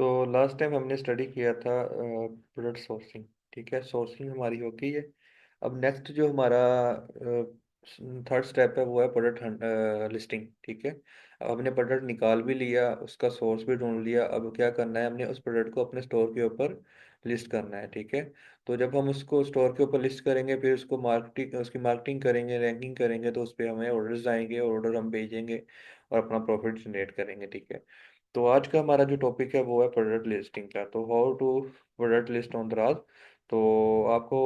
तो last time हमने study किया था प्रोडक्ट सोर्सिंग। ठीक है, सोर्सिंग हमारी हो गई है। अब नेक्स्ट जो हमारा थर्ड स्टेप है वो है प्रोडक्ट लिस्टिंग। ठीक है, अब हमने प्रोडक्ट निकाल भी लिया, उसका सोर्स भी ढूंढ लिया। अब क्या करना है, हमने उस प्रोडक्ट को अपने स्टोर के ऊपर लिस्ट करना है। ठीक है, तो जब हम उसको स्टोर के ऊपर लिस्ट करेंगे, फिर उसको मार्केटिंग उसकी मार्केटिंग करेंगे, रैंकिंग करेंगे, तो उस पर हमें ऑर्डर्स आएंगे, ऑर्डर हम भेजेंगे और अपना प्रॉफिट जनरेट करेंगे। ठीक है, तो आज का हमारा जो टॉपिक है वो है प्रोडक्ट लिस्टिंग का। तो how to product list on Daraz. तो आपको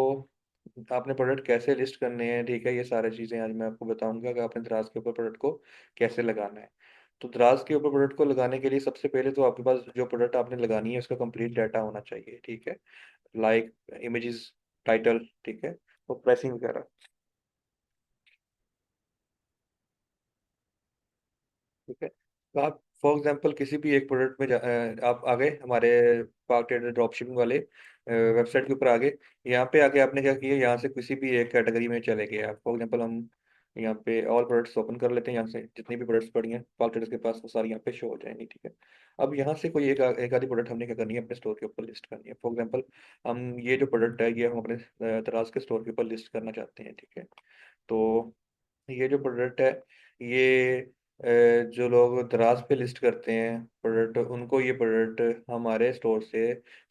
आपने प्रोडक्ट कैसे लिस्ट करने हैं, ठीक है, ये सारी चीज़ें आज मैं आपको बताऊंगा कि आपने दराज के ऊपर प्रोडक्ट को कैसे लगाना है। तो दराज के ऊपर प्रोडक्ट को लगाने के लिए सबसे पहले तो आपके पास जो प्रोडक्ट आपने लगानी है उसका कंप्लीट डाटा होना चाहिए। ठीक है, लाइक इमेजेस, टाइटल, ठीक है, तो प्राइसिंग वगैरह। ठीक है, तो आप फॉर एग्जांपल किसी भी एक प्रोडक्ट में आप आ गए हमारे पार्क ट्रेडर ड्रॉप शिपिंग वाले वेबसाइट के ऊपर आ गए। यहाँ पे आके आपने क्या किया, यहाँ से किसी भी एक कैटेगरी में चले गए आप। फॉर एग्जांपल हम यहाँ पे ऑल प्रोडक्ट्स ओपन कर लेते हैं। यहाँ से जितनी भी प्रोडक्ट्स पड़ी हैं पार्क ट्रेडर्स के पास वो सारी यहाँ पे शो हो जाएंगी। ठीक है, अब यहाँ से कोई एक आधी प्रोडक्ट हमने क्या करनी है, अपने स्टोर के ऊपर लिस्ट करनी है। फॉर एग्जाम्पल हम ये जो प्रोडक्ट है ये हम अपने दराज के स्टोर के ऊपर लिस्ट करना चाहते हैं। ठीक है, तो ये जो प्रोडक्ट है ये जो लोग दराज पे लिस्ट करते हैं प्रोडक्ट, उनको ये प्रोडक्ट हमारे स्टोर से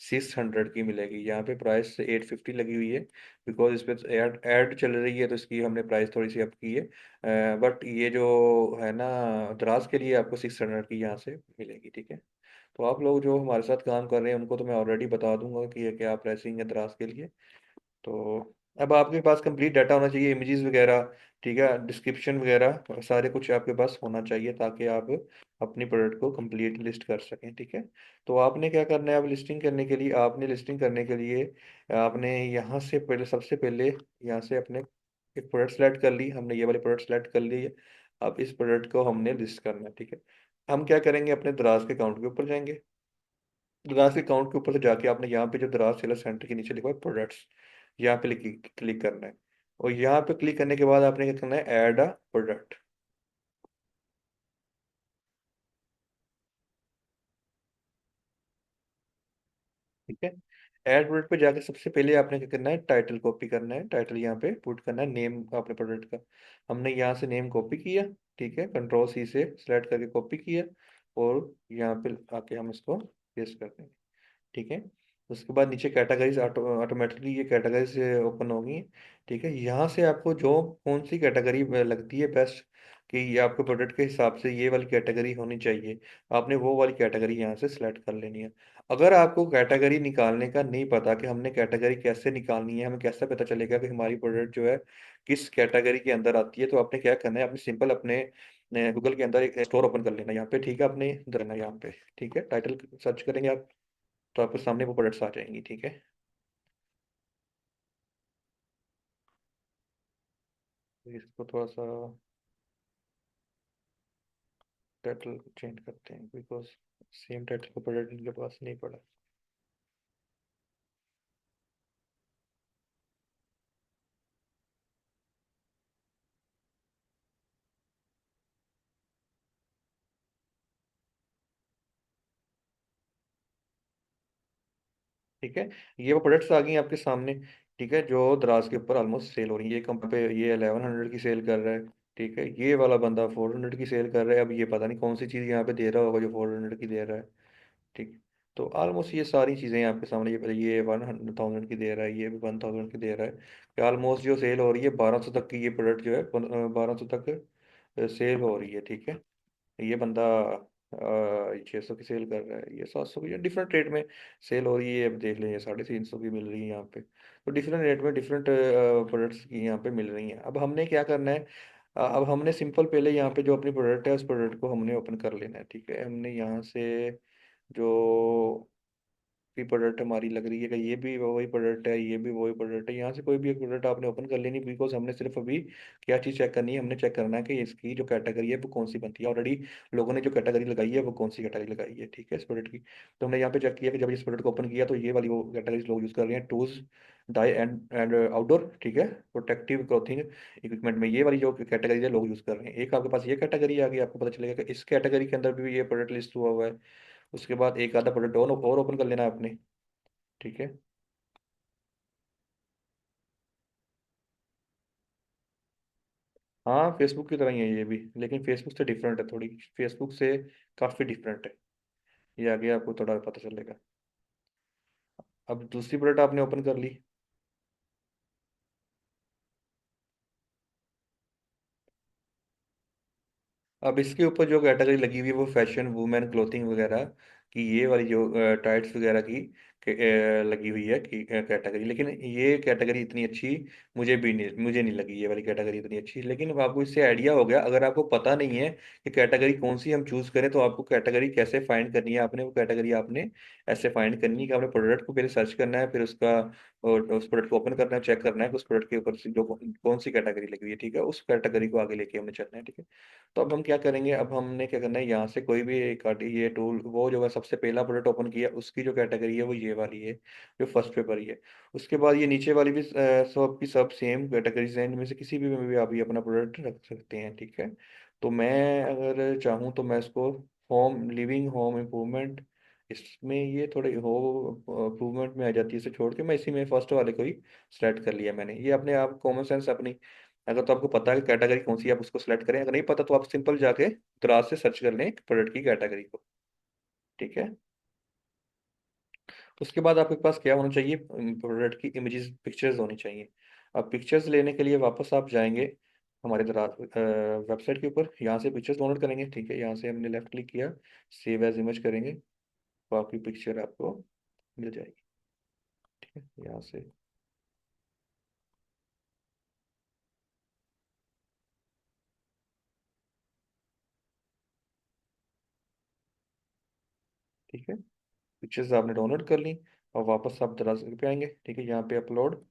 600 की मिलेगी। यहाँ पे प्राइस 850 लगी हुई है, बिकॉज इस पे एड एड चल रही है, तो इसकी हमने प्राइस थोड़ी सी अप की है। बट ये जो है ना, दराज के लिए आपको 600 की यहाँ से मिलेगी। ठीक है, तो आप लोग जो हमारे साथ काम कर रहे हैं उनको तो मैं ऑलरेडी बता दूंगा कि ये क्या प्राइसिंग है दराज के लिए। तो अब आपके पास कंप्लीट डाटा होना चाहिए, इमेजेस वगैरह, ठीक है, डिस्क्रिप्शन वगैरह, सारे कुछ आपके पास होना चाहिए ताकि आप अपनी प्रोडक्ट को कंप्लीट लिस्ट कर सकें। ठीक है, तो आपने क्या करना है, अब लिस्टिंग करने के लिए, आपने लिस्टिंग करने के लिए आपने यहाँ से पहले, सबसे पहले यहाँ से अपने एक प्रोडक्ट सेलेक्ट कर ली हमने, ये वाली प्रोडक्ट सेलेक्ट कर ली है। अब इस प्रोडक्ट को हमने लिस्ट करना है। ठीक है, हम क्या करेंगे, अपने दराज के अकाउंट के ऊपर जाएंगे। दराज के अकाउंट के ऊपर से जाके आपने यहाँ पे जो दराज सेलर सेंटर के नीचे लिखा है प्रोडक्ट्स, यहाँ पे क्लिक करना है। और यहाँ पे क्लिक करने के बाद आपने क्या करना है, ऐड अ प्रोडक्ट। ठीक है, ऐड प्रोडक्ट पे जाके सबसे पहले आपने क्या करना है, टाइटल कॉपी करना है। टाइटल यहाँ पे पुट करना है, नेम अपने प्रोडक्ट का। हमने यहाँ से नेम कॉपी किया, ठीक है, कंट्रोल सी से सिलेक्ट करके कॉपी किया, और यहाँ पे आके हम इसको पेस्ट कर देंगे। ठीक है, उसके बाद नीचे कैटेगरीज ऑटोमेटिकली ये कैटेगरीज ओपन होगी। ठीक है, यहाँ से आपको जो कौन सी कैटेगरी लगती है बेस्ट, कि ये आपके प्रोडक्ट के हिसाब से ये वाली कैटेगरी होनी चाहिए, आपने वो वाली कैटेगरी यहाँ से सिलेक्ट कर लेनी है। अगर आपको कैटेगरी निकालने का नहीं पता कि हमने कैटेगरी कैसे निकालनी है, हमें कैसे पता चलेगा कि हमारी प्रोडक्ट जो है किस कैटेगरी के अंदर आती है, तो आपने क्या करना है, आपने सिंपल अपने गूगल के अंदर एक स्टोर ओपन कर लेना यहाँ पे। ठीक है, अपने इधर ना यहाँ पे, ठीक है, टाइटल सर्च करेंगे आप, तो आपके सामने वो प्रोडक्ट्स आ जाएंगी। ठीक है, तो इसको थोड़ा सा टाइटल चेंज करते हैं, बिकॉज सेम टाइटल का प्रोडक्ट इनके पास नहीं पड़ा। ठीक है, ये वो प्रोडक्ट्स आ गई आपके सामने। ठीक है, जो दराज के ऊपर ऑलमोस्ट सेल हो रही है। ये कंपनी पे ये 1100 की सेल कर रहा है। ठीक है, ये वाला बंदा 400 की सेल कर रहा है। अब ये पता नहीं कौन सी चीज़ यहाँ पे दे रहा होगा जो 400 की दे रहा है। ठीक, तो ऑलमोस्ट ये सारी चीज़ें आपके सामने, ये 1000 की दे रहा है, ये भी 1000 की दे रहा है। ऑलमोस्ट जो सेल हो रही है 1200 तक की, ये प्रोडक्ट जो है 1200 तक सेल हो रही है। ठीक है, ये बंदा 600 की सेल कर रहा है, ये 700 की, डिफरेंट रेट में सेल हो रही है। अब देख लें, ये 350 की मिल रही है यहाँ पे। तो डिफरेंट रेट में डिफरेंट प्रोडक्ट्स की यहाँ पे मिल रही हैं। अब हमने क्या करना है, अब हमने सिंपल पहले यहाँ पे जो अपनी प्रोडक्ट है उस प्रोडक्ट को हमने ओपन कर लेना है। ठीक है, हमने यहाँ से जो भी प्रोडक्ट हमारी लग रही है कि ये भी वही प्रोडक्ट है, ये भी वही प्रोडक्ट है, यहाँ से कोई भी एक प्रोडक्ट आपने ओपन कर लेनी। बिकॉज हमने सिर्फ अभी क्या चीज़ चेक करनी है, हमने चेक करना है कि इसकी जो कैटेगरी है वो कौन सी बनती है। ऑलरेडी लोगों ने जो कैटेगरी लगाई है वो कौन सी कैटेगरी लगाई है, ठीक है, इस प्रोडक्ट की। तो हमने यहाँ पे चेक किया कि जब इस प्रोडक्ट को ओपन किया तो ये वाली वो कैटेगरी लोग यूज़ कर रहे हैं, टूल्स, डाई एंड आउटडोर। ठीक है, प्रोटेक्टिव क्लॉथिंग इक्विपमेंट में ये वाली जो कैटेगरी है लोग यूज़ कर रहे हैं। एक आपके पास ये कैटेगरी आ गई, आपको पता चलेगा कि इस कैटेगरी के अंदर भी ये प्रोडक्ट लिस्ट हुआ हुआ है। उसके बाद एक आधा प्रोडक्ट और ओपन कर लेना है आपने। ठीक है। हाँ, फेसबुक की तरह ही है ये भी, लेकिन फेसबुक से डिफरेंट है थोड़ी, फेसबुक से काफ़ी डिफरेंट है। ये आगे आपको थोड़ा पता चलेगा। अब दूसरी प्रोडक्ट आपने ओपन कर ली। अब इसके ऊपर जो कैटेगरी लगी हुई है वो फैशन वुमेन क्लोथिंग वगैरह की, ये वाली जो टाइट्स वगैरह की लगी हुई है कि कैटेगरी, लेकिन ये कैटेगरी इतनी अच्छी मुझे नहीं लगी, ये वाली कैटेगरी इतनी अच्छी। लेकिन अब आपको इससे आइडिया हो गया, अगर आपको पता नहीं है कि कैटेगरी कौन सी हम चूज करें, तो आपको कैटेगरी कैसे फाइंड करनी है, आपने वो कैटेगरी आपने ऐसे फाइंड करनी है कि आपने प्रोडक्ट को पहले सर्च करना है, फिर उसका और उस प्रोडक्ट को ओपन करना है, चेक करना है कि उस प्रोडक्ट के ऊपर से जो कौन सी कैटेगरी लगी हुई है, ठीक है, उस कैटेगरी को आगे लेके हमने चलना है। ठीक है। तो अब हम क्या करेंगे, अब हमने क्या करना है, यहाँ से कोई भी एक ये टूल, वो जो है सबसे पहला प्रोडक्ट ओपन किया उसकी जो कैटेगरी है वो ये वाली है, जो फर्स्ट पेपर ही है। उसके बाद ये नीचे वाली भी सब की सब सेम कैटेगरीज हैं, इनमें से किसी भी में भी आप ये अपना प्रोडक्ट रख सकते हैं। ठीक है। तो मैं अगर चाहूँ तो मैं इसको होम लिविंग होम इम्प्रूवमेंट, इसमें ये थोड़े हो इम्प्रूवमेंट में आ जाती है, इसे छोड़ के मैं इसी में फर्स्ट वाले को ही सेलेक्ट कर लिया मैंने। ये अपने आप कॉमन सेंस अपनी, अगर तो आपको पता है कि कैटेगरी कौन सी है आप उसको सेलेक्ट करें, अगर नहीं पता तो आप सिंपल जाके दराज से सर्च कर लें प्रोडक्ट की कैटेगरी को। ठीक है। उसके बाद आपके पास क्या होना चाहिए, प्रोडक्ट की इमेजेस पिक्चर्स होनी चाहिए। अब पिक्चर्स लेने के लिए वापस आप जाएंगे हमारे दराज वेबसाइट के ऊपर, यहाँ से पिक्चर्स डाउनलोड करेंगे। ठीक है, यहाँ से हमने लेफ्ट क्लिक किया, सेव एज इमेज करेंगे, तो आपकी पिक्चर आपको मिल जाएगी। ठीक है, यहाँ से। ठीक है, पिक्चर्स आपने डाउनलोड कर ली, और वापस आप दराज पे आएंगे। ठीक है, यहाँ पे अपलोड।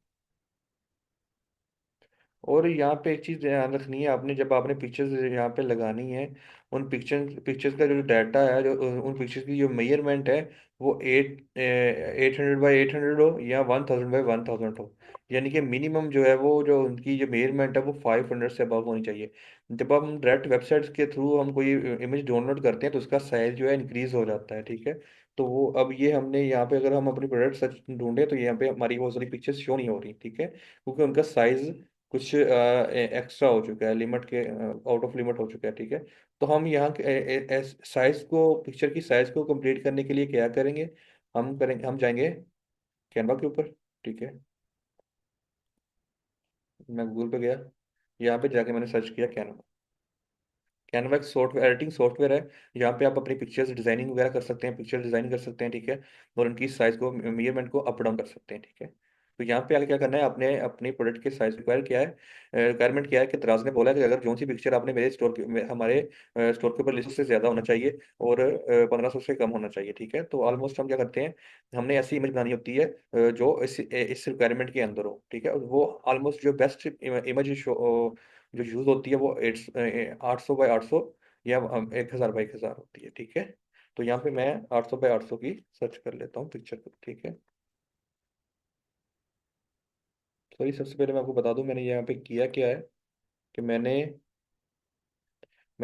और यहाँ पे एक चीज़ ध्यान रखनी है आपने, जब आपने पिक्चर्स यहाँ पे लगानी है, उन पिक्चर्स का जो डाटा है, जो उन पिक्चर्स की जो मेजरमेंट है, वो 800 बाई 800 हो या 1000 बाई 1000 हो। यानी कि मिनिमम जो है वो, जो उनकी जो मेजरमेंट है वो 500 से अबव होनी चाहिए। जब हम डायरेक्ट वेबसाइट्स के थ्रू हम कोई इमेज डाउनलोड करते हैं तो उसका साइज जो है इंक्रीज हो जाता है। ठीक है। तो वो अब ये हमने यहाँ पे अगर हम अपनी प्रोडक्ट सर्च ढूंढे तो यहाँ पे हमारी बहुत सारी पिक्चर्स शो नहीं हो रही। ठीक है, क्योंकि उनका साइज कुछ एक्स्ट्रा हो चुका है, लिमिट के आउट ऑफ लिमिट हो चुका है। ठीक है। तो हम यहाँ साइज को, पिक्चर की साइज को कंप्लीट करने के लिए क्या करेंगे, हम जाएंगे कैनवा के ऊपर। ठीक है, मैं गूगल पे गया, यहाँ पे जाके मैंने सर्च किया कैनवा। कैनवा एक सॉफ्टवेयर, एडिटिंग सॉफ्टवेयर है। यहाँ पे आप अपनी पिक्चर्स डिजाइनिंग वगैरह कर सकते हैं, पिक्चर डिजाइन कर सकते हैं। ठीक है, और उनकी साइज को, मेजरमेंट को अप डाउन कर सकते हैं। ठीक है। तो यहाँ पे आगे क्या करना है, आपने अपनी प्रोडक्ट के साइज रिक्वायर किया है, रिक्वायरमेंट किया है कि दराज ने बोला है कि अगर जो सी पिक्चर आपने मेरे हमारे स्टोर के ऊपर लिस्ट से ज्यादा होना चाहिए, और 1500 से कम होना चाहिए। ठीक है। तो ऑलमोस्ट हम क्या करते हैं, हमने ऐसी इमेज बनानी होती है जो इस रिक्वायरमेंट के अंदर हो। ठीक है, और वो ऑलमोस्ट जो बेस्ट इमेज जो यूज होती है वो 800 बाई 800 या 1000 बाई 1000 होती है। ठीक है। तो यहाँ पे मैं 800 बाई 800 की सर्च कर लेता हूँ पिक्चर को। ठीक है। सॉरी, सबसे पहले मैं आपको बता दूं मैंने यहाँ पे किया क्या है, कि मैंने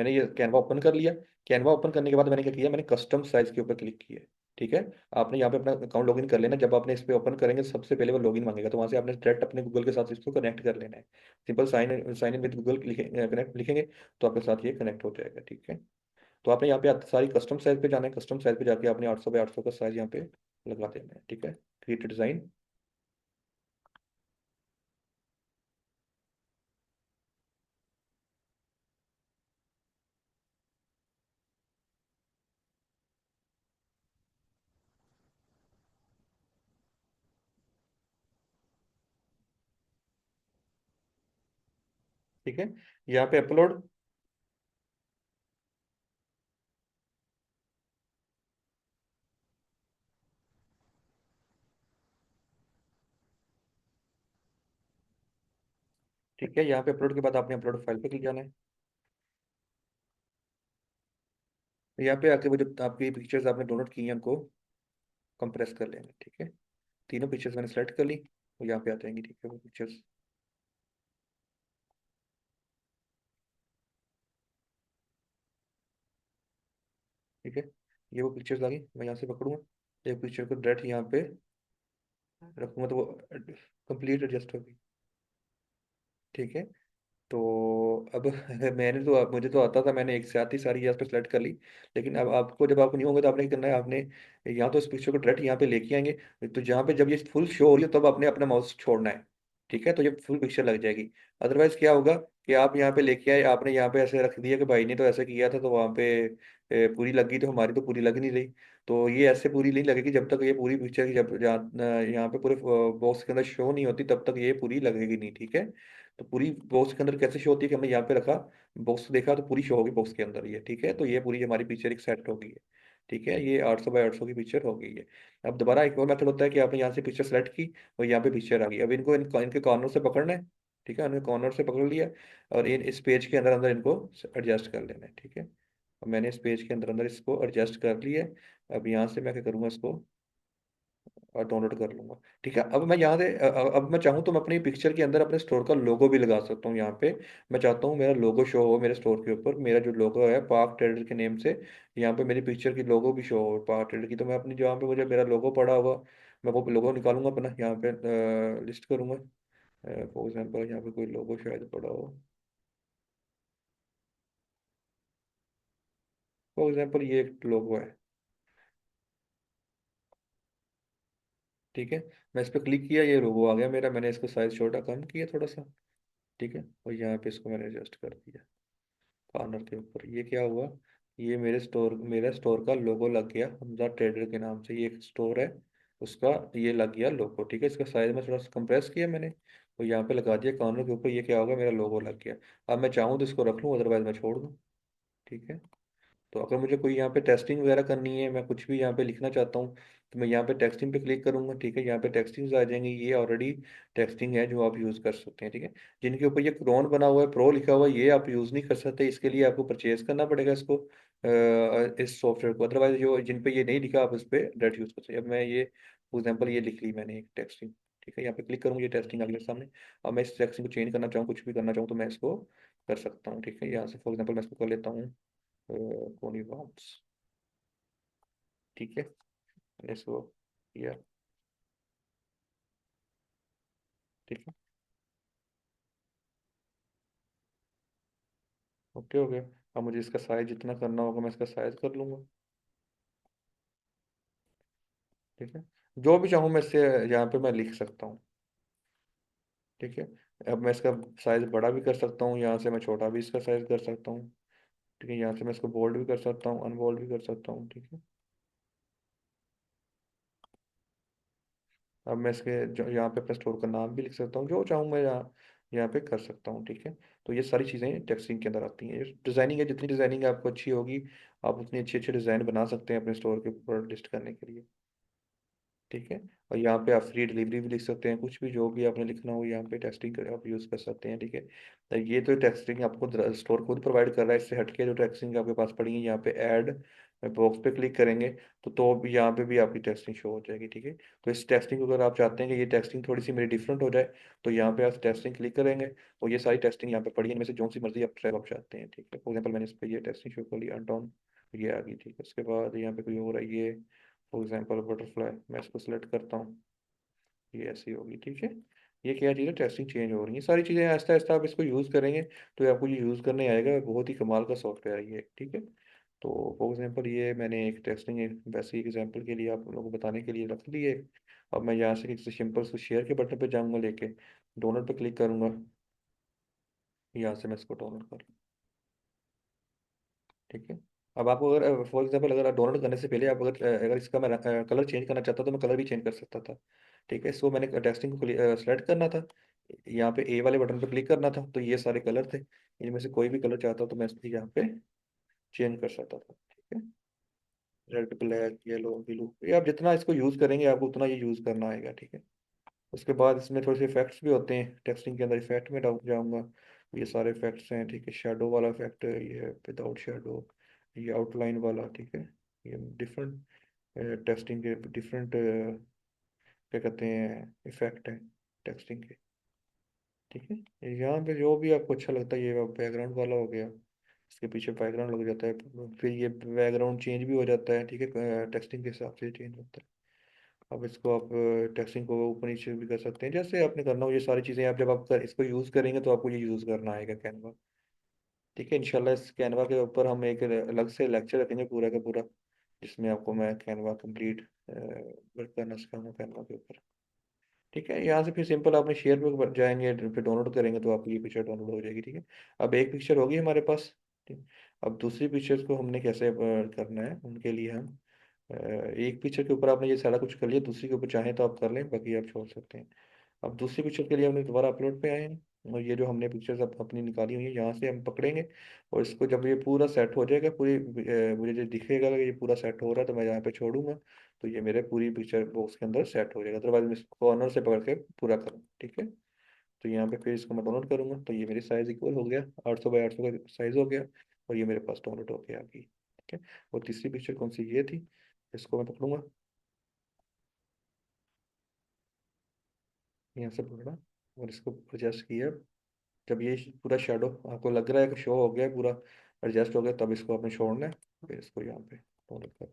ये कैनवा ओपन कर लिया। कैनवा ओपन करने के बाद मैंने क्या किया, मैंने कस्टम साइज के ऊपर क्लिक किया। ठीक है। आपने यहाँ पे अपना अकाउंट लॉगिन कर लेना, जब आपने इस पे ओपन करेंगे सबसे पहले वो लॉगिन मांगेगा, तो वहाँ से आपने डायरेक्ट अपने गूगल के साथ इसको कनेक्ट कर लेना है। Simple sign in with Google connect लिखेंगे, तो आपके साथ ये कनेक्ट हो जाएगा। ठीक है। तो आपने यहाँ पे सारी कस्टम साइज पे जाना है, कस्टम साइज पे जाके आपने 800 बाई 800 का साइज यहाँ पे लगा देना है। ठीक है, क्रिएट डिजाइन। ठीक है, यहाँ पे अपलोड। ठीक है, यहाँ पे अपलोड के बाद आपने अपलोड फाइल पे क्लिक जाना है। तो यहाँ पे आके वो जो आपकी पिक्चर्स आपने डाउनलोड की हैं उनको कंप्रेस कर लेंगे। ठीक है, तीनों पिक्चर्स मैंने सेलेक्ट कर ली, वो यहाँ पे आ जाएंगी। ठीक है, वो पिक्चर्स। ठीक है, ये वो पिक्चर्स आ गई, मैं यहाँ से पकड़ूंगा, एक पिक्चर को डायरेक्ट यहाँ पे रखूंगा तो वो कंप्लीट एडजस्ट होगी। ठीक है। तो अब मैंने तो मुझे तो आता था, मैंने एक साथ ही सारी यहाँ पे सेलेक्ट कर ली। लेकिन अब आपको, जब आपको नहीं होगा तो आपने क्या करना है, आपने यहाँ तो इस पिक्चर को डायरेक्ट यहाँ पे लेके आएंगे। तो जहाँ पे जब ये फुल शो हो रही है तब आपने अपना माउस छोड़ना है। ठीक है, तो ये फुल पिक्चर लग जाएगी। अदरवाइज क्या होगा कि आप यहाँ पे लेके आए, आपने यहाँ पे ऐसे रख दिया कि भाई ने तो ऐसे किया था तो वहाँ पे पूरी लग गई, तो हमारी तो पूरी लग नहीं रही। तो ये ऐसे पूरी नहीं लगेगी जब तक ये पूरी पिक्चर की, जब यहाँ पे पूरे बॉक्स के अंदर शो नहीं होती तब तक ये पूरी लगेगी नहीं। ठीक है। तो पूरी बॉक्स के अंदर कैसे शो होती है कि हमने यहाँ पे रखा, बॉक्स देखा तो पूरी शो होगी बॉक्स के अंदर ये। ठीक है, तो ये पूरी हमारी पिक्चर एक सेट हो गई है। ठीक है, ये 800 बाई 800 की पिक्चर हो गई है। अब दोबारा एक और मेथड होता है कि आपने यहाँ से पिक्चर सेलेक्ट की और यहाँ पे पिक्चर आ गई। अब इनको इनके कॉर्नर से पकड़ना है। ठीक है, इन्हें कॉर्नर से पकड़ लिया और इस पेज के अंदर अंदर इनको एडजस्ट कर लेना है। ठीक है, और मैंने इस पेज के अंदर अंदर इसको एडजस्ट कर लिया है। अब यहाँ से मैं क्या करूँगा, इसको और डाउनलोड कर लूंगा। ठीक है, अब मैं यहाँ से अब मैं चाहूँ तो मैं अपनी पिक्चर के अंदर अपने स्टोर का लोगो भी लगा सकता हूँ यहाँ पे। मैं चाहता हूँ मेरा लोगो शो हो मेरे स्टोर के ऊपर, मेरा जो लोगो है पार्क ट्रेडर के नेम से, यहाँ पे मेरी पिक्चर की लोगो भी शो हो पार्क ट्रेडर की। तो मैं अपनी जहाँ पे मुझे मेरा लोगो पड़ा होगा, मैं वो लोगो निकालूंगा अपना, यहाँ पे लिस्ट करूंगा। फॉर एग्जाम्पल यहाँ पे कोई लोगो शायद पड़ा हो, फॉर एग्जाम्पल ये एक लोगो है। ठीक है, मैं इस पर क्लिक किया, ये लोगो आ गया मेरा, मैंने इसको साइज छोटा कम किया थोड़ा सा। ठीक है, और यहाँ पे इसको मैंने एडजस्ट कर दिया कॉर्नर के ऊपर। ये क्या हुआ, ये मेरे स्टोर का लोगो लग गया हमजा ट्रेडर के नाम से, ये एक स्टोर है उसका, ये लग गया लोगो। ठीक है, इसका साइज में थोड़ा सा कंप्रेस किया मैंने, तो यहाँ पे लगा दिया कॉर्नर के ऊपर, ये क्या होगा, मेरा लोगो लग गया। अब मैं चाहूँ तो इसको रख लूँ, अदरवाइज मैं छोड़ दूँ। ठीक है, तो अगर मुझे कोई यहाँ पे टेस्टिंग वगैरह करनी है, मैं कुछ भी यहाँ पे लिखना चाहता हूँ, तो मैं यहाँ पे टेक्सटिंग पे क्लिक करूंगा। ठीक है, यहाँ पे टेक्सटिंग आ जाएंगी, ये ऑलरेडी टेक्सटिंग है जो आप यूज़ कर सकते हैं। ठीक है, जिनके ऊपर ये क्रोन बना हुआ है, प्रो लिखा हुआ है, ये आप यूज़ नहीं कर सकते, इसके लिए आपको परचेज करना पड़ेगा इसको, इस सॉफ्टवेयर को। अदरवाइज जो जिन पे ये नहीं लिखा आप इस पे डायरेक्ट यूज़ कर सकते हैं। अब मैं ये फॉर एग्जाम्पल ये लिख ली मैंने एक टेक्सटिंग। ठीक है, यहाँ पे क्लिक करूँगा, ये टेक्सटिंग आ गई मेरे सामने। अब मैं इस टेक्सटिंग को चेंज करना चाहूँ, कुछ भी करना चाहूँ तो मैं इसको कर सकता हूँ। ठीक है, यहाँ से फॉर एग्जाम्पल मैं इसको कर लेता हूँ कोनी बॉम्ब्स। ठीक है, मैंने इसको किया। ठीक है, ओके हो गया। अब मुझे इसका साइज जितना करना होगा मैं इसका साइज कर लूंगा। ठीक है, जो भी चाहूँ मैं इससे यहाँ पे मैं लिख सकता हूँ। ठीक है, अब मैं इसका साइज बड़ा भी कर सकता हूँ, यहाँ से मैं छोटा भी इसका साइज कर सकता हूँ। ठीक है, यहाँ से मैं इसको बोल्ड भी कर सकता हूँ, अनबोल्ड भी कर सकता हूँ। ठीक है, अब मैं इसके यहाँ पे अपने स्टोर का नाम भी लिख सकता हूँ, जो चाहूँ मैं यहाँ पे कर सकता हूँ। ठीक है, तो ये सारी चीज़ें टेक्सटिंग के अंदर आती हैं। डिज़ाइनिंग है, जितनी डिज़ाइनिंग आपको अच्छी होगी, आप उतनी अच्छी अच्छी डिज़ाइन बना सकते हैं अपने स्टोर के ऊपर लिस्ट करने के लिए। ठीक है, और यहाँ पे आप फ्री डिलीवरी भी लिख सकते हैं, कुछ भी जो भी आपने लिखना हो यहाँ पे टेक्सटिंग कर आप यूज़ कर सकते हैं। ठीक है, तो ये तो टेक्सटिंग आपको स्टोर खुद प्रोवाइड कर रहा है। इससे हटके जो टेक्सटिंग आपके पास पड़ी है, यहाँ पे ऐड बॉक्स पे क्लिक करेंगे तो भी यहाँ पे भी आपकी टेक्सटिंग शो हो जाएगी। ठीक है, तो इस टेक्सटिंग को अगर आप चाहते हैं कि ये टेक्सटिंग थोड़ी सी मेरी डिफरेंट हो जाए, तो यहाँ पे आप टेक्सटिंग क्लिक करेंगे और ये सारी टेक्सटिंग यहाँ पे पड़ी है, इनमें से जो सी मर्जी आप ट्रैक आप चाहते हैं। ठीक है, फॉर एग्जाम्पल मैंने इस पर ये टेक्सटिंग शो कर ली अनटाउन, ये आ गई। ठीक है, उसके बाद यहाँ पे कोई और है, ये फॉर एग्जाम्पल बटरफ्लाई, मैं इसको सिलेक्ट करता हूँ, ये ऐसी होगी। ठीक है, ये क्या चीज़ है, टेस्टिंग चेंज हो रही है, सारी चीज़ें आहिस्ता आहिस्ता आप इसको यूज़ करेंगे तो आपको ये यूज़ करने आएगा, बहुत ही कमाल का सॉफ्टवेयर है ये। ठीक है, तो फॉर एग्जांपल ये मैंने एक टेस्टिंग वैसे एग्जांपल के लिए आप लोगों को बताने के लिए रख ली है। अब मैं यहाँ से किसी सिंपल से शेयर के बटन पे जाऊँगा, लेके डाउनलोड पे क्लिक करूँगा, यहाँ से मैं इसको डाउनलोड कर। ठीक है, अब आपको अगर फॉर एग्जांपल अगर आप डाउनलोड करने से पहले आप अगर इसका मैं कलर चेंज करना चाहता तो मैं कलर भी चेंज कर सकता था। ठीक है, इसको मैंने टेक्सटिंग को सेलेक्ट करना था, यहाँ पे ए वाले बटन पे क्लिक करना था, तो ये सारे कलर थे, इनमें से कोई भी कलर चाहता तो मैं इसको यहाँ पे चेंज कर सकता था। ठीक है, रेड ब्लैक येलो ब्लू, ये आप जितना इसको यूज़ करेंगे आपको उतना ये यूज़ करना आएगा। ठीक है, उसके बाद इसमें थोड़े से इफेक्ट्स भी होते हैं, टेक्सटिंग के अंदर इफेक्ट में जाऊँगा, ये सारे इफेक्ट्स हैं। ठीक है, शेडो वाला इफेक्ट है, ये विदाउट शेडो, ये आउटलाइन वाला। ठीक है, ये डिफरेंट टेक्सटिंग के डिफरेंट क्या कहते हैं इफेक्ट है टेक्सटिंग के। ठीक है, यहाँ पे जो भी आपको अच्छा लगता है, ये बैकग्राउंड वाला हो गया, इसके पीछे बैकग्राउंड लग जाता है, फिर ये बैकग्राउंड चेंज भी हो जाता है, ठीक है, टेक्सटिंग के हिसाब से चेंज होता है। अब इसको आप टेक्सटिंग को ऊपर नीचे भी कर सकते हैं, जैसे आपने करना हो। ये सारी चीज़ें आप जब इसको यूज़ करेंगे तो आपको ये यूज़ करना आएगा कैनवा। ठीक है, इंशाल्लाह इस कैनवा के ऊपर हम एक अलग से लेक्चर रखेंगे पूरा का पूरा, जिसमें आपको मैं कैनवा कंप्लीट वर्क करना सिखाऊंगा कैनवा के ऊपर। ठीक है, यहाँ से फिर सिंपल आपने शेयर पे जाएंगे, फिर डाउनलोड करेंगे तो आपकी ये पिक्चर डाउनलोड हो जाएगी। ठीक है, अब एक पिक्चर होगी हमारे पास। ठीक, अब दूसरी पिक्चर्स को हमने कैसे करना है, उनके लिए हम एक पिक्चर के ऊपर आपने ये सारा कुछ कर लिया, दूसरी के ऊपर चाहें तो आप कर लें, बाकी आप छोड़ सकते हैं। अब दूसरी पिक्चर के लिए हमने दोबारा अपलोड पे आए हैं, और ये जो हमने पिक्चर्स अपनी निकाली हुई है यहाँ से हम पकड़ेंगे, और इसको जब ये पूरा सेट हो जाएगा पूरी मुझे जो दिखेगा कि ये पूरा सेट हो रहा है, तो मैं यहाँ पे छोड़ूंगा, तो ये मेरे पूरी पिक्चर बॉक्स के अंदर सेट हो जाएगा। अदरवाइज मैं इसको कॉर्नर से पकड़ के पूरा करूँ। ठीक है, तो यहाँ पे फिर इसको मैं डाउनलोड करूँगा, तो ये मेरी साइज़ इक्वल हो गया, 800 बाई 800 का साइज़ हो गया, और ये मेरे पास डाउनलोड हो गया अभी। ठीक है, और तीसरी पिक्चर कौन सी, ये थी, इसको मैं पकड़ूंगा, यहाँ से पकड़ा और इसको एडजस्ट किया। जब ये पूरा शेडो आपको लग रहा है कि शो हो गया है, पूरा एडजस्ट हो गया, तब इसको आपने छोड़ना है, फिर इसको यहाँ पे डाउनलोड कर।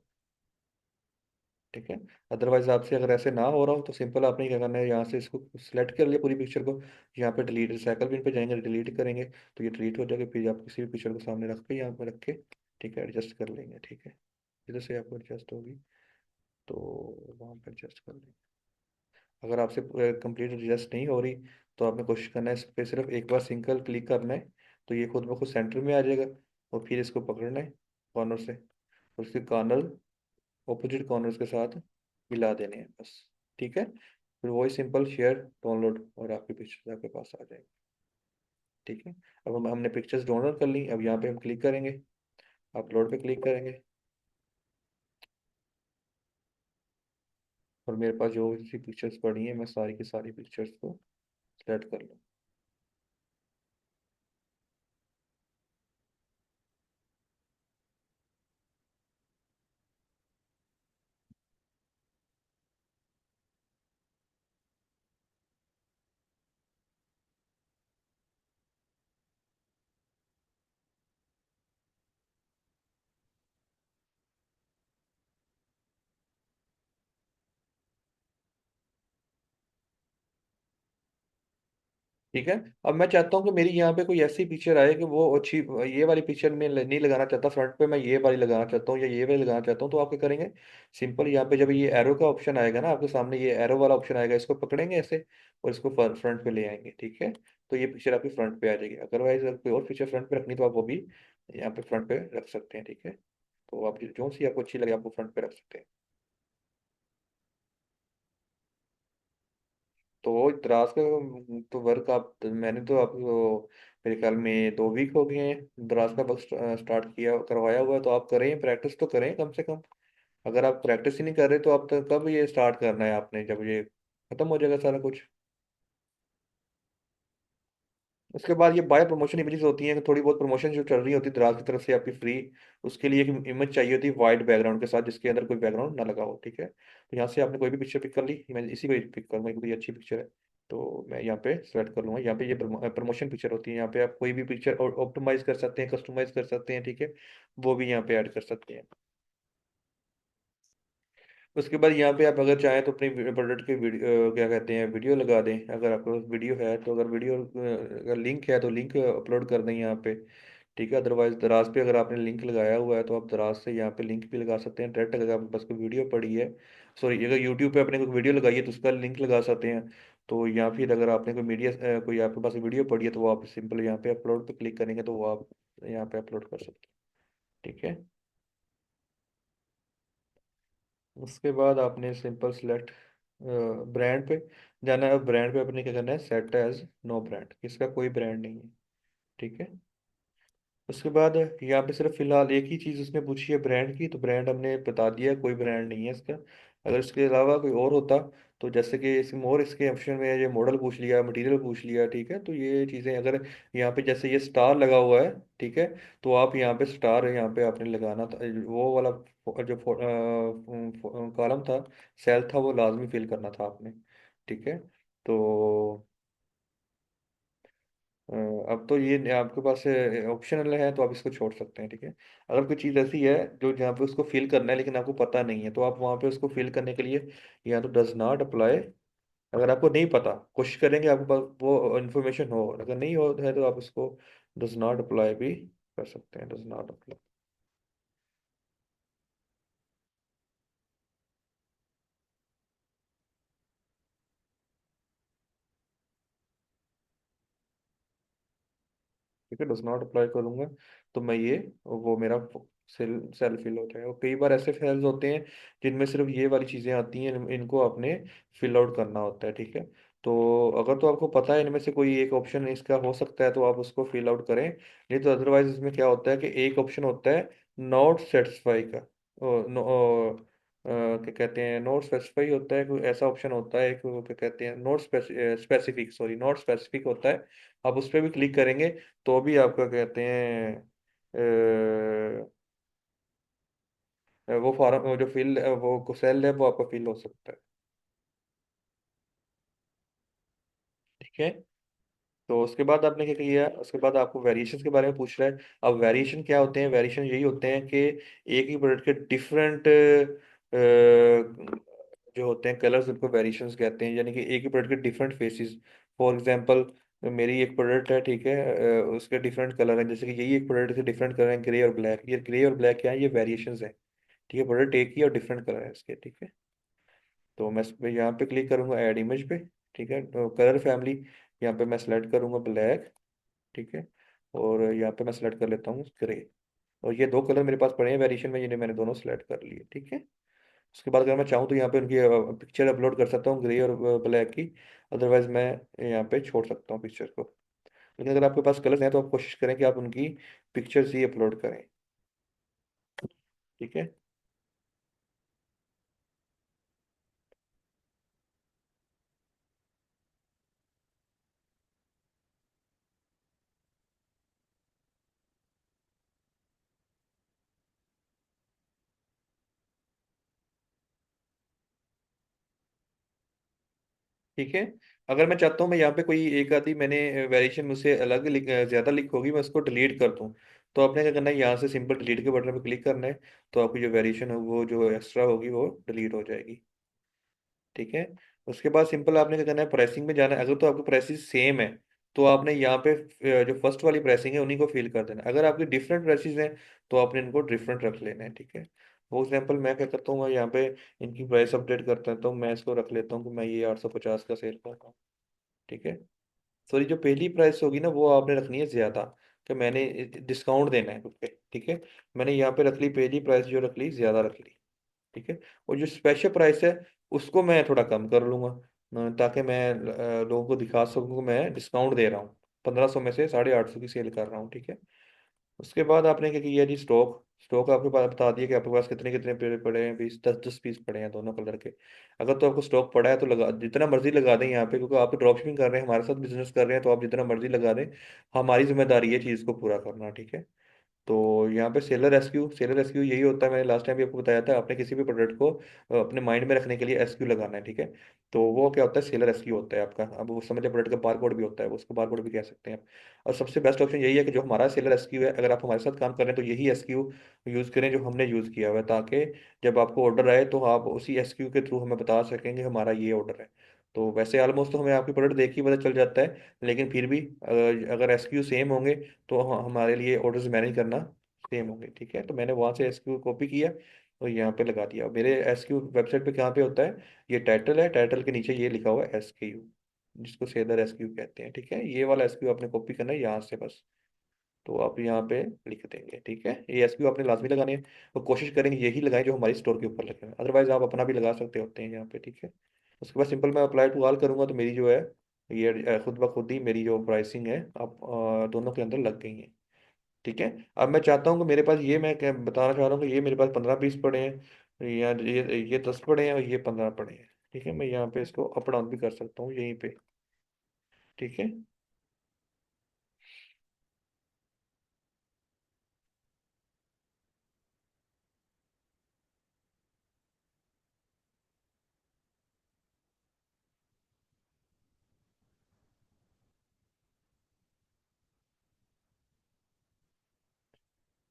ठीक है, अदरवाइज आपसे अगर ऐसे ना हो रहा हो तो सिंपल आपने क्या करना है, यहाँ से इसको सिलेक्ट कर लिया पूरी पिक्चर को, यहाँ पे डिलीट रिसाइकल बिन पे जाएंगे, डिलीट करेंगे तो ये डिलीट हो जाएगा, फिर आप किसी भी पिक्चर को सामने रख के यहाँ पे रख के, ठीक है, एडजस्ट कर लेंगे। ठीक है, इधर से आपको एडजस्ट होगी तो वहाँ पे एडजस्ट कर लेंगे। अगर आपसे कंप्लीट एडजस्ट नहीं हो रही तो आपने कोशिश करना है, इस पर सिर्फ एक बार सिंगल क्लिक करना है, तो ये खुद ब खुद सेंटर में आ जाएगा, और फिर इसको पकड़ना है कॉर्नर से, और उसके कॉर्नर ऑपोजिट कॉर्नर्स के साथ मिला देने हैं बस। ठीक है, फिर वही सिंपल शेयर डाउनलोड और आपकी पिक्चर्स आपके पास आ जाएगी। ठीक है, अब हमने पिक्चर्स डाउनलोड कर ली, अब यहाँ पे हम क्लिक करेंगे, अपलोड पे क्लिक करेंगे, और मेरे पास जो सी पिक्चर्स पड़ी हैं मैं सारी की सारी पिक्चर्स को सेलेक्ट कर लूँ। ठीक है, अब मैं चाहता हूँ कि मेरी यहाँ पे कोई ऐसी पिक्चर आए कि वो अच्छी, ये वाली पिक्चर में नहीं लगाना चाहता फ्रंट पे, मैं ये वाली लगाना चाहता हूँ या ये वाली लगाना चाहता हूँ, तो आप क्या करेंगे, सिंपल यहाँ पे जब ये एरो का ऑप्शन आएगा ना आपके सामने, ये एरो वाला ऑप्शन आएगा, इसको पकड़ेंगे ऐसे और इसको फ्रंट पे ले आएंगे। ठीक है, तो ये पिक्चर आपकी फ्रंट पे आ जाएगी। अदरवाइज अगर कोई और पिक्चर फ्रंट पे रखनी तो आप वो भी यहाँ पे फ्रंट पे रख सकते हैं। ठीक है, तो आप जो सी आपको अच्छी लगे आपको फ्रंट पे रख सकते हैं। तो वो दराज का तो वर्क आप, मैंने तो आपको मेरे ख्याल में 2 वीक हो गए हैं दराज का वर्क स्टार्ट किया करवाया हुआ है, तो आप करें, प्रैक्टिस तो करें कम से कम। अगर आप प्रैक्टिस ही नहीं कर रहे तो आप तो कब ये स्टार्ट करना है आपने, जब ये खत्म हो जाएगा सारा कुछ। उसके बाद ये बाय प्रमोशन इमेजेस होती हैं, थोड़ी बहुत प्रमोशन जो चल रही होती है दराज की तरफ से आपकी फ्री, उसके लिए एक इमेज चाहिए होती है वाइट बैकग्राउंड के साथ, जिसके अंदर कोई बैकग्राउंड ना लगा हो। ठीक है, तो यहाँ से आपने कोई भी पिक्चर पिक कर ली, मैं इसी को पिक करूँगा क्योंकि ये अच्छी पिक्चर है, तो मैं यहाँ पे सेलेक्ट कर लूँगा। यहाँ पे ये प्रमोशन पिक्चर होती है, यहाँ पे आप कोई भी पिक्चर ऑप्टिमाइज कर सकते हैं, कस्टमाइज कर सकते हैं। ठीक है, वो भी यहाँ पे ऐड कर सकते हैं। उसके बाद यहाँ पे आप अगर चाहें तो अपनी प्रोडक्ट की वीडियो क्या कहते हैं वीडियो लगा दें, अगर आपके पास वीडियो है तो, अगर वीडियो अगर लिंक है तो लिंक अपलोड कर दें यहाँ पे। ठीक है, अदरवाइज दराज पे अगर आपने लिंक लगाया हुआ है तो आप दराज से यहाँ पे लिंक भी लगा सकते हैं डायरेक्ट, अगर आपके पास कोई वीडियो पड़ी है, सॉरी अगर यूट्यूब पे आपने कोई वीडियो लगाई है तो उसका लिंक लगा सकते हैं। तो या फिर अगर आपने कोई मीडिया कोई आपके पास वीडियो पड़ी है तो वो आप सिंपल यहाँ पे अपलोड पे क्लिक करेंगे तो वो आप यहाँ पे अपलोड कर सकते हैं। ठीक है, उसके बाद आपने सिंपल सिलेक्ट ब्रांड पे जाना है, ब्रांड पे अपने क्या करना है, सेट एज नो ब्रांड, इसका कोई ब्रांड नहीं है। ठीक है, उसके बाद यहाँ पे सिर्फ फिलहाल एक ही चीज़ उसने पूछी है ब्रांड की, तो ब्रांड हमने बता दिया, कोई ब्रांड नहीं है इसका। अगर इसके अलावा कोई और होता, तो जैसे कि इसमें और इसके ऑप्शन में ये मॉडल पूछ लिया, मटेरियल पूछ लिया, ठीक है, तो ये चीज़ें अगर यहाँ पे जैसे ये स्टार लगा हुआ है, ठीक है, तो आप यहाँ पे स्टार यहाँ पे आपने लगाना था, वो वाला जो कॉलम था, सेल था, वो लाजमी फिल करना था आपने। ठीक है, तो अ, अब तो ये आपके पास ऑप्शनल है, तो आप इसको छोड़ सकते हैं, ठीक है। अगर कोई चीज़ ऐसी है जो जहाँ पे उसको फिल करना है लेकिन आपको पता नहीं है, तो आप वहाँ पे उसको फिल करने के लिए या तो डज नॉट अप्लाई, अगर आपको नहीं पता कोशिश करेंगे आपके पास वो इन्फॉर्मेशन हो, अगर नहीं हो है तो आप उसको डज नॉट अप्लाई भी कर सकते हैं, डज नॉट अप्लाई। ठीक है, डज नॉट अप्लाई करूंगा तो मैं ये वो मेरा सेल फिल हो जाएगा। और कई बार ऐसे सेल्स होते हैं जिनमें सिर्फ ये वाली चीज़ें आती हैं, इनको आपने फिल आउट करना होता है, ठीक है। तो अगर तो आपको पता है इनमें से कोई एक ऑप्शन इसका हो सकता है तो आप उसको फिल आउट करें, नहीं तो अदरवाइज इसमें क्या होता है कि एक ऑप्शन होता है नॉट सेटिस्फाई का, क्या कहते हैं, नॉट स्पेसिफाई होता है, कोई ऐसा ऑप्शन होता है, एक वो क्या कहते हैं, not specific, sorry not specific होता है। आप उस पर भी क्लिक करेंगे तो भी आपका कहते हैं वो फॉर्म, वो जो फिल वो सेल है वो आपका फिल हो सकता है, ठीक है। तो उसके बाद आपने क्या किया, उसके बाद आपको वेरिएशंस के बारे में पूछ रहा है। अब वेरिएशन क्या होते हैं, वेरिएशन यही होते हैं कि एक ही प्रोडक्ट के डिफरेंट जो होते हैं कलर्स, उनको वेरिएशंस कहते हैं, यानी कि एक ही प्रोडक्ट के डिफरेंट फेसेस। फॉर एग्जांपल मेरी एक प्रोडक्ट है, ठीक है, उसके डिफरेंट कलर हैं, जैसे कि यही एक प्रोडक्ट के डिफरेंट कलर हैं, ग्रे और ब्लैक। ये ग्रे और ब्लैक क्या है, ये वेरिएशंस है, ठीक है। प्रोडक्ट एक ही और डिफरेंट कलर है इसके, ठीक है। तो मैं इस पे यहाँ पे क्लिक करूंगा ऐड इमेज पे, ठीक है। तो कलर फैमिली यहाँ पे मैं सेलेक्ट करूंगा ब्लैक, ठीक है। और यहाँ पे मैं सेलेक्ट कर लेता हूँ ग्रे। और ये दो कलर मेरे पास पड़े हैं वेरिएशन में, जिन्हें मैंने दोनों सेलेक्ट कर लिए, ठीक है। उसके बाद अगर मैं चाहूँ तो यहाँ पे उनकी पिक्चर अपलोड कर सकता हूँ, ग्रे और ब्लैक की। अदरवाइज मैं यहाँ पे छोड़ सकता हूँ पिक्चर को। लेकिन अगर आपके पास कलर्स हैं तो आप कोशिश करें कि आप उनकी पिक्चर्स ही अपलोड करें, ठीक है। ठीक है, अगर मैं चाहता हूँ मैं यहाँ पे कोई एक आधी मैंने वेरिएशन मुझसे अलग ज्यादा लिख होगी, मैं उसको डिलीट कर दूँ, तो आपने क्या करना है, यहाँ से सिंपल डिलीट के बटन पे क्लिक करना है। तो आपकी जो वेरिएशन है वो जो एक्स्ट्रा होगी वो डिलीट हो जाएगी, ठीक है। उसके बाद सिंपल आपने क्या करना है, प्रेसिंग में जाना है। अगर तो आपकी प्रेसिंग सेम है तो आपने यहाँ पे जो फर्स्ट वाली प्रेसिंग है उन्हीं को फिल कर देना है। अगर आपकी डिफरेंट प्रेसिंग हैं तो आपने इनको डिफरेंट रख लेना है, ठीक है। फॉर एग्जाम्पल मैं क्या करता हूँ, मैं यहाँ पे इनकी प्राइस अपडेट करता हूँ, तो मैं इसको रख लेता हूँ कि मैं ये 850 का सेल कर रहा हूँ, ठीक है। सॉरी, जो पहली प्राइस होगी ना वो आपने रखनी है ज्यादा, कि मैंने डिस्काउंट देना है उसपे, ठीक है। मैंने यहाँ पे रख ली, पहली प्राइस जो रख ली ज्यादा रख ली, ठीक है। और जो स्पेशल प्राइस है उसको मैं थोड़ा कम कर लूंगा, ताकि मैं लोगों को दिखा सकूँ कि मैं डिस्काउंट दे रहा हूँ, 1500 में से 850 की सेल कर रहा हूँ, ठीक है। उसके बाद आपने क्या किया जी, स्टॉक, स्टॉक आपके पास बता दिया कि आपके पास कितने कितने पेड़ पड़े हैं, 20 10 10 पीस पड़े हैं दोनों कलर के। अगर तो आपको स्टॉक पड़ा है तो लगा, जितना मर्जी लगा दें यहाँ पे, क्योंकि आप ड्रॉप शिपिंग कर रहे हैं, हमारे साथ बिजनेस कर रहे हैं, तो आप जितना मर्जी लगा दें, हमारी जिम्मेदारी है चीज़ को पूरा करना, ठीक है। तो यहाँ पे सेलर एसक्यू, सेलर एसक्यू यही होता है, मैंने लास्ट टाइम भी आपको बताया था, आपने किसी भी प्रोडक्ट को अपने माइंड में रखने के लिए एसक्यू लगाना है, ठीक है। तो वो क्या होता है, सेलर एसक्यू होता है आपका। अब वो समझ प्रोडक्ट का बार कोड भी होता है, वो उसको बार कोड भी कह सकते हैं आप। और सबसे बेस्ट ऑप्शन यही है कि जो हमारा सेलर एसक्यू है, अगर आप हमारे साथ काम कर रहे हैं तो यही एसक्यू यूज़ करें जो हमने यूज़ किया हुआ है, ताकि जब आपको ऑर्डर आए तो आप उसी एसक्यू के थ्रू हमें बता सकेंगे हमारा ये ऑर्डर है। तो वैसे ऑलमोस्ट तो हमें आपकी प्रोडक्ट देख के ही पता चल जाता है, लेकिन फिर भी अगर एसक्यू सेम होंगे तो हमारे लिए ऑर्डर्स मैनेज करना सेम होंगे, ठीक है। तो मैंने वहां से एसक्यू कॉपी किया और यहाँ पे लगा दिया। मेरे एसक्यू वेबसाइट पे कहाँ पे होता है, ये टाइटल है, टाइटल के नीचे ये लिखा हुआ है एसक्यू, जिसको सेलर एसक्यू कहते हैं, ठीक है। ये वाला एसक्यू आपने कॉपी करना है यहाँ से बस। तो आप यहाँ पे लिख देंगे, ठीक है। ये एसक्यू आपने लाजमी लगाने हैं, और कोशिश करेंगे यही लगाएं जो हमारी स्टोर के ऊपर लगे हैं, अदरवाइज आप अपना भी लगा सकते होते हैं यहाँ पे, ठीक है। उसके बाद सिंपल मैं अप्लाई टू ऑल करूंगा तो मेरी जो है ये खुद ब खुद ही मेरी जो प्राइसिंग है आप दोनों के अंदर लग गई है, ठीक है। अब मैं चाहता हूँ कि मेरे पास ये, मैं क्या बताना चाह रहा हूँ कि ये मेरे पास 15 पीस पड़े हैं, या ये 10 पड़े हैं और ये 15 पड़े हैं, ठीक है। मैं यहाँ पे इसको अप डाउन भी कर सकता हूँ यहीं पे, ठीक है।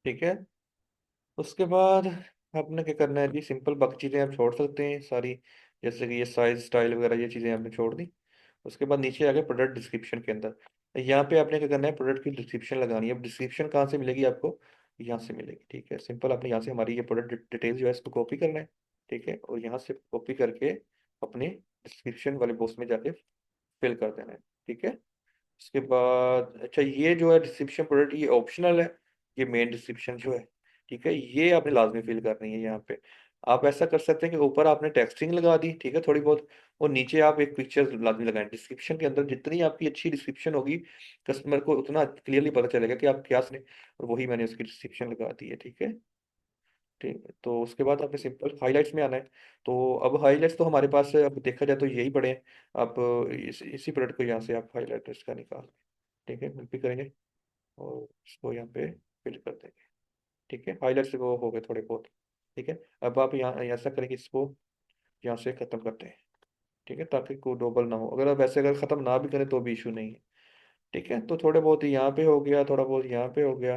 ठीक है। उसके बाद आपने क्या करना है जी, सिंपल बाकी चीज़ें आप छोड़ सकते हैं सारी, जैसे कि ये साइज स्टाइल वगैरह ये चीज़ें आपने छोड़ दी। उसके बाद नीचे आ गए प्रोडक्ट डिस्क्रिप्शन के अंदर। यहाँ पे आपने क्या करना है, प्रोडक्ट की डिस्क्रिप्शन लगानी है। अब डिस्क्रिप्शन कहाँ से मिलेगी आपको, यहाँ से मिलेगी। ठीक है, सिंपल आपने यहाँ से हमारी ये प्रोडक्ट डिटेल्स जो है इसको कॉपी करना है। ठीक है, और यहाँ से कॉपी करके अपने डिस्क्रिप्शन वाले बॉक्स में जाके फिल कर देना है। ठीक है। उसके बाद अच्छा, ये जो है डिस्क्रिप्शन प्रोडक्ट ये ऑप्शनल है, ये मेन डिस्क्रिप्शन जो है, ठीक है, ये आपने लाजमी फिल करनी है यहाँ पे। आप ऐसा कर सकते हैं कि ऊपर आपने टेक्सटिंग लगा दी, ठीक है, थोड़ी बहुत, और नीचे आप एक पिक्चर लाजमी लगाएं। डिस्क्रिप्शन के अंदर जितनी आपकी अच्छी डिस्क्रिप्शन होगी, कस्टमर को उतना क्लियरली पता चलेगा कि आप क्या सुने, और वही मैंने उसकी डिस्क्रिप्शन लगा दी है। ठीक है। ठीक है, तो उसके बाद आपने सिंपल हाइलाइट्स में आना है। तो अब हाइलाइट्स तो हमारे पास अब देखा जाए तो यही पड़े हैं। आप इसी प्रोडक्ट को यहाँ से आप हाईलाइट इसका निकाल, ठीक है, कॉपी करेंगे और इसको यहाँ पे फिल कर देंगे। ठीक है, हाईलाइट से वो हो गए थोड़े बहुत। ठीक है, अब आप यहाँ ऐसा करेंगे, इसको यहाँ से ख़त्म करते हैं। ठीक है, ताकि कोई डबल ना हो। अगर आप वैसे अगर ख़त्म ना भी करें तो भी इशू नहीं है। ठीक है, तो थोड़े बहुत यहाँ पे हो गया, थोड़ा बहुत यहाँ पे हो गया।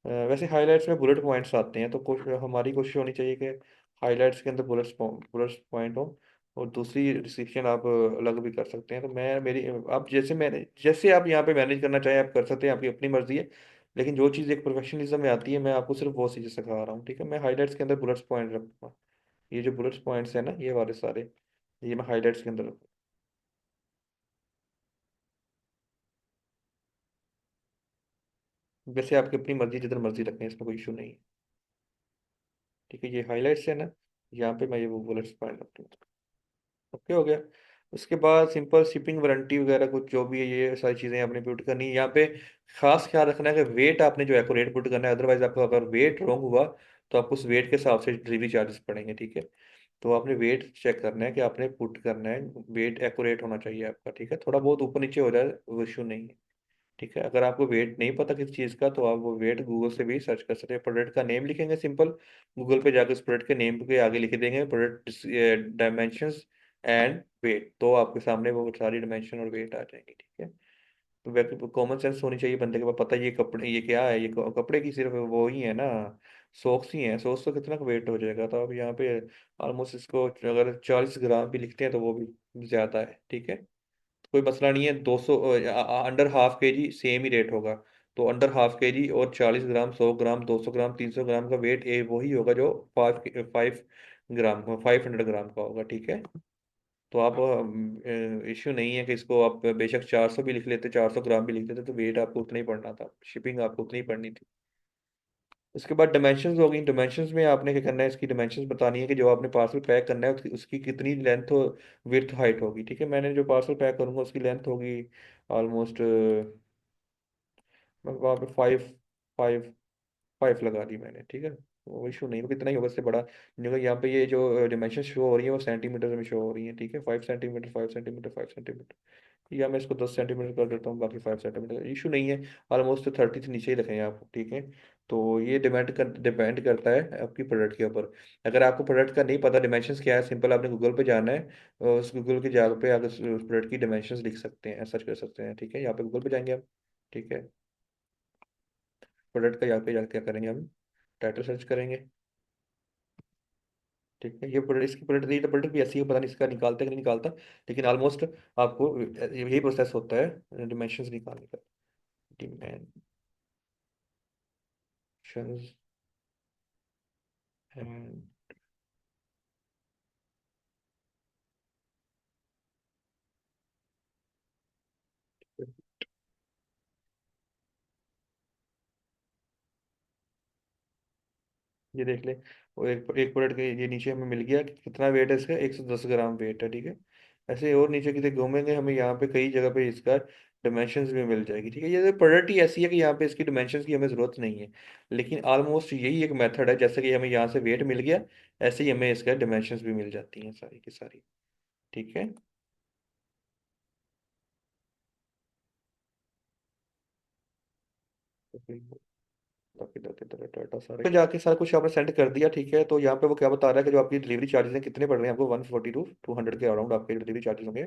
वैसे हाइलाइट्स में बुलेट पॉइंट्स आते हैं, तो हमारी कोशिश होनी चाहिए कि हाइलाइट्स के अंदर बुलेट्स पॉइंट हो, और दूसरी डिस्क्रिप्शन आप अलग भी कर सकते हैं। तो मैं मेरी आप जैसे आप यहाँ पे मैनेज करना चाहें आप कर सकते हैं, आपकी अपनी मर्जी है। लेकिन जो चीज़ एक प्रोफेशनलिज्म में आती है, मैं आपको सिर्फ वो चीज़ें सिखा रहा हूँ। ठीक है, मैं हाइलाइट्स के अंदर बुलेट्स पॉइंट रखूँगा। ये जो बुलेट्स पॉइंट्स हैं ना, ये वाले सारे, ये मैं हाइलाइट्स के अंदर रखूँगा। वैसे आपकी अपनी मर्जी, जिधर मर्जी रखें, इसमें कोई इशू नहीं है। ठीक है, ये हाइलाइट्स है ना, यहाँ पे मैं ये वो बुलेट्स पॉइंट रखूँगा। ओके हो गया। उसके बाद सिंपल शिपिंग वारंटी वगैरह कुछ जो भी है, ये सारी चीज़ें आपने पुट करनी है यहाँ पे। खास ख्याल रखना है कि वेट आपने जो एक्यूरेट पुट करना है, अदरवाइज आपका अगर वेट रॉन्ग हुआ तो आपको उस वेट के हिसाब से डिलीवरी चार्जेस पड़ेंगे। ठीक है, तो आपने वेट चेक करना है कि आपने पुट करना है, वेट एक्यूरेट होना चाहिए आपका। ठीक है, थोड़ा बहुत ऊपर नीचे हो जाए वो इशू नहीं है। ठीक है, अगर आपको वेट नहीं पता किसी चीज़ का, तो आप वो वेट गूगल से भी सर्च कर सकते हैं। प्रोडक्ट का नेम लिखेंगे सिंपल, गूगल पे जाकर उस प्रोडक्ट के नेम के आगे लिख देंगे प्रोडक्ट डायमेंशंस एंड वेट, तो आपके सामने वो सारी डायमेंशन और वेट आ जाएंगी। ठीक है, तो वैसे कॉमन सेंस होनी चाहिए बंदे के पास, पता है ये कपड़े ये क्या है, ये कपड़े की सिर्फ वो ही है ना, सॉक्स ही हैं। सॉक्स तो कितना वेट हो जाएगा, तो आप यहाँ पे ऑलमोस्ट इसको अगर 40 ग्राम भी लिखते हैं तो वो भी ज़्यादा है। ठीक है, कोई मसला नहीं है। 200 अंडर हाफ के जी सेम ही रेट होगा। तो अंडर हाफ के जी और 40 ग्राम, 100 ग्राम, 200 ग्राम, 300 ग्राम का वेट वही होगा जो 5 ग्राम 500 ग्राम का होगा। ठीक है, तो आप इश्यू नहीं है कि इसको आप बेशक 400 भी लिख लेते, 400 ग्राम भी लिख लेते, तो वेट आपको उतना ही पड़ना था, शिपिंग आपको उतनी ही पड़नी थी। उसके बाद डायमेंशंस हो गई। डायमेंशंस में आपने क्या करना है, इसकी डायमेंशंस बतानी है कि जो आपने पार्सल पैक करना है उसकी कितनी लेंथ हो, विड्थ हाइट होगी। ठीक है, मैंने जो पार्सल पैक करूंगा उसकी लेंथ होगी ऑलमोस्ट, वहाँ पे 5 5 लगा दी मैंने। ठीक है, वो इशू नहीं, वो कितना ही होगा इससे बड़ा नहीं होगा। यहाँ पे ये जो डायमेंशन शो हो रही है वो सेंटीमीटर में शो हो रही है। ठीक है, 5 सेंटीमीटर, 5 सेंटीमीटर, 5 सेंटीमीटर, या मैं इसको 10 सेंटीमीटर कर देता हूँ, बाकी 5 सेंटीमीटर इशू नहीं है। ऑलमोस्ट 30 से नीचे ही रखें आप। ठीक है, तो ये डिपेंड करता है आपकी प्रोडक्ट के ऊपर। अगर आपको प्रोडक्ट का नहीं पता डायमेंशंस क्या है, सिंपल आपने गूगल पे जाना है, और उस गूगल की जगह पे आप उस प्रोडक्ट की डायमेंशंस लिख सकते हैं, सर्च कर सकते हैं। ठीक है, यहाँ पे गूगल पे जाएंगे आप। ठीक है, प्रोडक्ट का यहाँ पे जाके क्या करेंगे, हम टाइटल सर्च करेंगे। ठीक है, ये प्रोडक्ट इसकी प्रोडक्ट ये प्रोडक्ट भी ऐसी है, पता नहीं इसका निकालता है कि नहीं निकालता, लेकिन ऑलमोस्ट आपको यही प्रोसेस होता है डिमेंशंस निकालने का। डिमेंशंस एंड ये देख ले, और एक प्रोडक्ट के ये नीचे हमें मिल गया कि कितना वेट है इसका, 110 ग्राम वेट है। ठीक है, ऐसे और नीचे कितने घूमेंगे, हमें यहाँ पे कई जगह पे इसका डिमेंशंस भी मिल जाएगी। ठीक है, ये प्रोडक्ट ही ऐसी है कि यहाँ पे इसकी डिमेंशंस की हमें ज़रूरत नहीं है, लेकिन ऑलमोस्ट यही एक मेथड है, जैसे कि हमें यहाँ से वेट मिल गया, ऐसे ही हमें इसका डिमेंशंस भी मिल जाती हैं सारी की सारी। ठीक है, तो पे जाके सारा कुछ आपने सेंड कर दिया। ठीक है, तो यहाँ पे वो क्या बता रहा है कि जो आपकी डिलीवरी चार्जेस हैं कितने पड़ रहे हैं आपको, 140 टू 200 के अराउंड आपके डिलीवरी चार्जेस होंगे,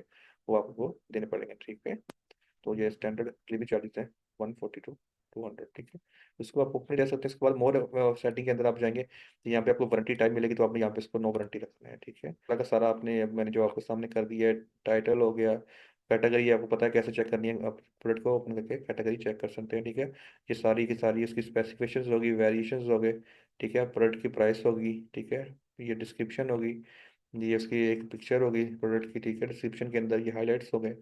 वो आपको देने पड़ेंगे। ठीक है, तो ये स्टैंडर्ड डिलीवरी चार्जेस हैं 142। 200, ठीक है। उसको आप ओपन ले सकते हैं। इसके बाद मोर सेटिंग के अंदर आप जाएंगे तो यहाँ पे आपको वारंटी टाइप मिलेगी, तो आपने यहाँ पे इसको नो वारंटी रखना है, ठीक है। सारा का सारा आपने, अब मैंने जो आपके सामने कर दिया है, टाइटल हो गया, कैटेगरी आपको पता है कैसे चेक करनी है, आप प्रोडक्ट को ओपन करके कैटेगरी चेक कर सकते हैं, ठीक है। ये सारी की सारी इसकी स्पेसिफिकेशंस होगी, वेरिएशंस हो गए, ठीक है, प्रोडक्ट की प्राइस होगी, ठीक है, ये डिस्क्रिप्शन होगी, ये उसकी एक पिक्चर होगी प्रोडक्ट की, ठीक है, डिस्क्रिप्शन के अंदर ये हाईलाइट्स हो गए,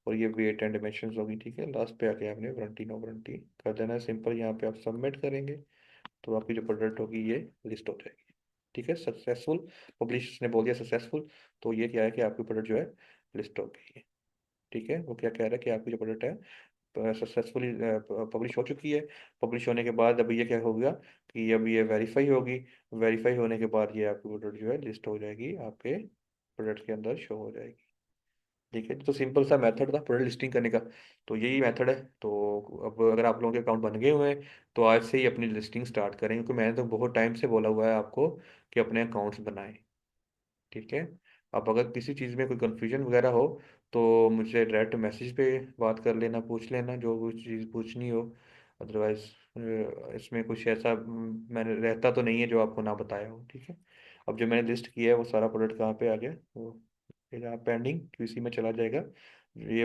और ये वेट एंड डायमेंशंस होगी, ठीक है। लास्ट पे आके आपने वारंटी नो वारंटी कर देना है, सिंपल। यहाँ पे आप सबमिट करेंगे तो आपकी जो प्रोडक्ट होगी ये लिस्ट हो जाएगी, ठीक है, सक्सेसफुल। पब्लिश ने बोल दिया सक्सेसफुल, तो ये क्या है कि आपकी प्रोडक्ट जो है लिस्ट हो गई है, ठीक है। वो क्या कह रहा है कि आपकी जो प्रोडक्ट है सक्सेसफुली पब्लिश हो चुकी है। पब्लिश होने के बाद अब ये क्या होगा कि अब ये वेरीफाई होगी, वेरीफाई होने के बाद ये आपकी प्रोडक्ट जो है लिस्ट हो जाएगी, आपके प्रोडक्ट के अंदर शो हो जाएगी, ठीक है। तो सिंपल सा मेथड था प्रोडक्ट लिस्टिंग करने का, तो यही मेथड है। तो अब अगर आप लोगों के अकाउंट बन गए हुए हैं तो आज से ही अपनी लिस्टिंग स्टार्ट करें, क्योंकि मैंने तो बहुत टाइम से बोला हुआ है आपको कि अपने अकाउंट्स बनाएं, ठीक है। अब अगर किसी चीज़ में कोई कन्फ्यूजन वगैरह हो तो मुझे डायरेक्ट मैसेज पे बात कर लेना, पूछ लेना जो कुछ चीज़ पूछनी हो। अदरवाइज इसमें कुछ ऐसा मैंने रहता तो नहीं है जो आपको ना बताया हो, ठीक है। अब जो मैंने लिस्ट किया है वो सारा प्रोडक्ट कहाँ पे आ गया, वो पेंडिंग क्यूसी में चला जाएगा। ये